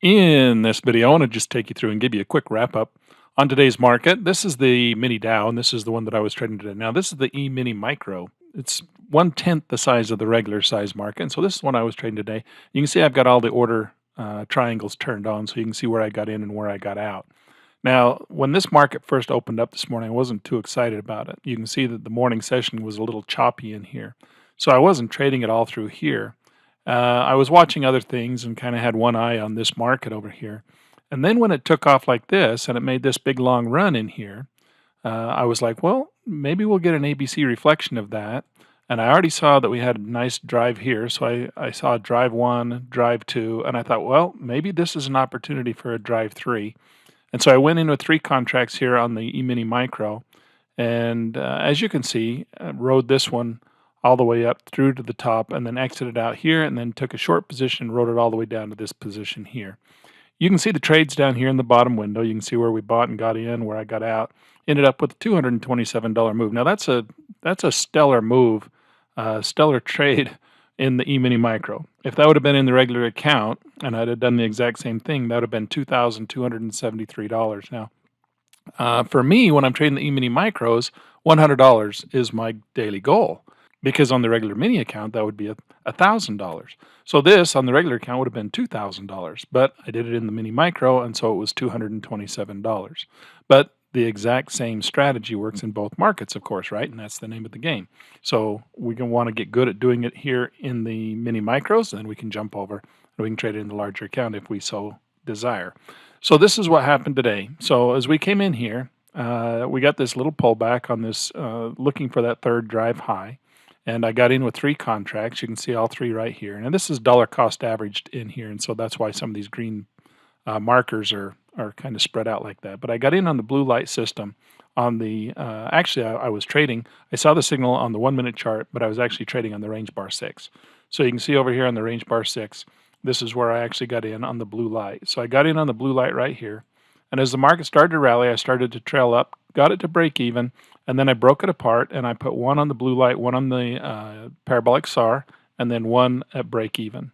In this video, I want to just take you through and give you a quick wrap up on today's market. This is the mini Dow, and this is the one that I was trading today. Now, this is the eMini Micro. It's 1/10 the size of the regular size market, and so this is one I was trading today. You can see I've got all the order triangles turned on, so you can see where I got in and where I got out. Now, when this market first opened up this morning, I wasn't too excited about it. You can see that the morning session was a little choppy in here, so I wasn't trading it all through here. I was watching other things and kind of had one eye on this market over here. And then when it took off like this and it made this big long run in here, I was like, well, maybe we'll get an ABC reflection of that. And I already saw that we had a nice drive here. So I saw drive one, drive two, and I thought, well, maybe this is an opportunity for a drive three. And so I went in with three contracts here on the eMini Micro. And as you can see, I rode this one all the way up through to the top and then exited out here and then took a short position and rode it all the way down to this position here. You can see the trades down here in the bottom window. You can see where we bought and got in, where I got out. Ended up with a $227 move. Now that's a stellar move, stellar trade in the eMini Micro. If that would have been in the regular account and I'd have done the exact same thing, that would have been $2,273. Now, for me, when I'm trading the eMini Micros, $100 is my daily goal, because on the regular mini account that would be $1,000. So this on the regular account would have been $2,000, but I did it in the mini micro, and so it was $227. But the exact same strategy works in both markets, of course, right? And that's the name of the game. So we can want to get good at doing it here in the mini micros, and then we can jump over and we can trade it in the larger account if we so desire. So this is what happened today. So as we came in here, we got this little pullback on this, looking for that third drive high. And I got in with three contracts. You can see all three right here. And this is dollar cost averaged in here, and so that's why some of these green markers are kind of spread out like that. But I got in on the blue light system on the, actually I was trading. I saw the signal on the 1 minute chart, but I was actually trading on the range bar 6. So you can see over here on the range bar 6, this is where I actually got in on the blue light. So I got in on the blue light right here. And as the market started to rally, I started to trail up, got it to break even, and then I broke it apart and I put one on the blue light, one on the parabolic SAR, and then one at break even.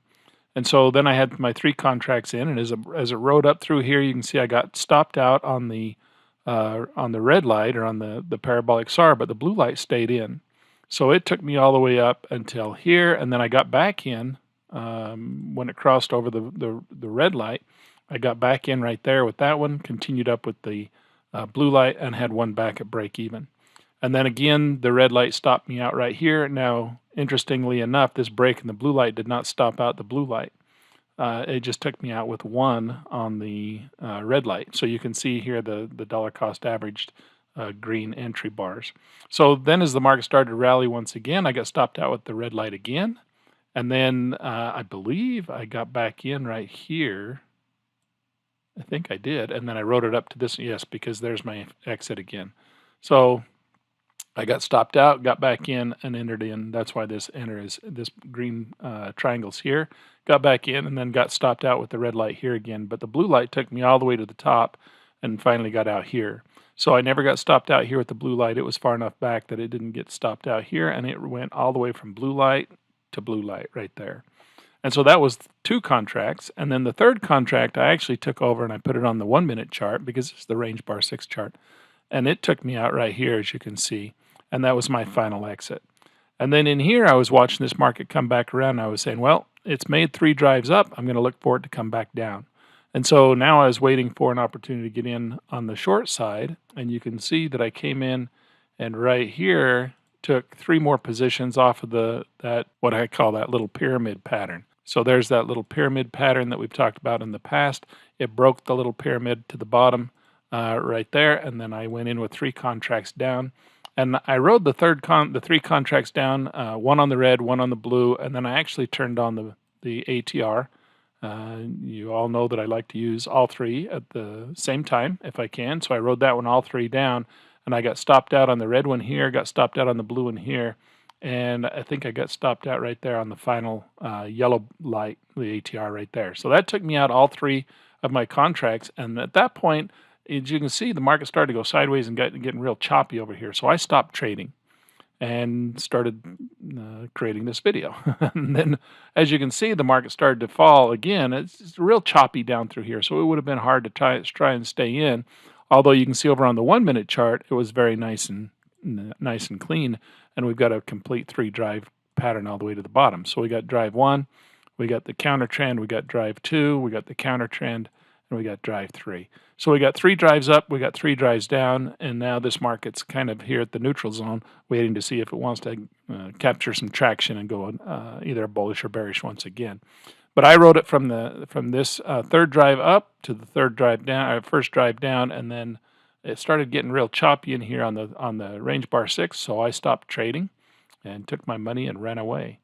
And so then I had my three contracts in, and as it rode up through here, you can see I got stopped out on the red light, or on the parabolic SAR, but the blue light stayed in. So it took me all the way up until here, and then I got back in when it crossed over the red light. I got back in right there with that one, continued up with the blue light, and had one back at break even. And then again, the red light stopped me out right here. Now, interestingly enough, this break in the blue light did not stop out the blue light. It just took me out with one on the red light. So you can see here the dollar cost averaged green entry bars. So then as the market started to rally once again, I got stopped out with the red light again. And then I believe I got back in right here. I think I did, and then I wrote it up to this, yes, because there's my exit again. So I got stopped out, got back in, and entered in. That's why this enter is this green triangles here. Got back in and then got stopped out with the red light here again. But the blue light took me all the way to the top and finally got out here. So I never got stopped out here with the blue light. It was far enough back that it didn't get stopped out here, and it went all the way from blue light to blue light right there. And so that was two contracts. And then the third contract, I actually took over and I put it on the 1 minute chart, because it's the range bar 6 chart. And it took me out right here, as you can see. And that was my final exit. And then in here, I was watching this market come back around. And I was saying, well, it's made three drives up. I'm going to look for it to come back down. And so now I was waiting for an opportunity to get in on the short side. And you can see that I came in and right here took three more positions off of that what I call that little pyramid pattern. So there's that little pyramid pattern that we've talked about in the past. It broke the little pyramid to the bottom right there, and then I went in with three contracts down. And I rode the three contracts down, one on the red, one on the blue, and then I actually turned on the ATR. You all know that I like to use all three at the same time if I can. So I rode that one all three down, and I got stopped out on the red one here, got stopped out on the blue one here, and I think I got stopped out right there on the final yellow light, the ATR right there. So that took me out all three of my contracts, and at that point, as you can see, the market started to go sideways and getting real choppy over here. So I stopped trading. and started creating this video. And then, as you can see, the market started to fall again. It's real choppy down through here, so it would have been hard to try and stay in. Although you can see over on the 1-minute chart, it was very nice and clean, and we've got a complete 3-drive pattern all the way to the bottom. So we got drive 1, we got the counter trend, we got drive 2, we got the counter trend, and we got drive 3. So we got 3 drives up, we got 3 drives down, and now this market's kind of here at the neutral zone, waiting to see if it wants to capture some traction and go either bullish or bearish once again. But I wrote it from this 3rd drive up to the 3rd drive down, 1st drive down, and then it started getting real choppy in here on the range bar 6. So I stopped trading and took my money and ran away.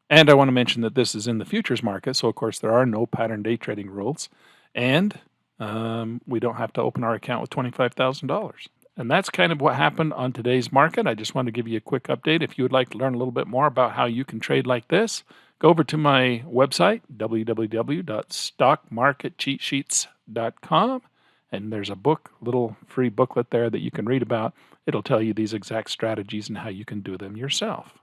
And I want to mention that this is in the futures market, so of course there are no pattern day trading rules, and we don't have to open our account with $25,000. And that's kind of what happened on today's market. I just want to give you a quick update. If you would like to learn a little bit more about how you can trade like this, go over to my website, www.stockmarketcheatsheets.com, and there's a little free booklet there that you can read about. It'll tell you these exact strategies and how you can do them yourself.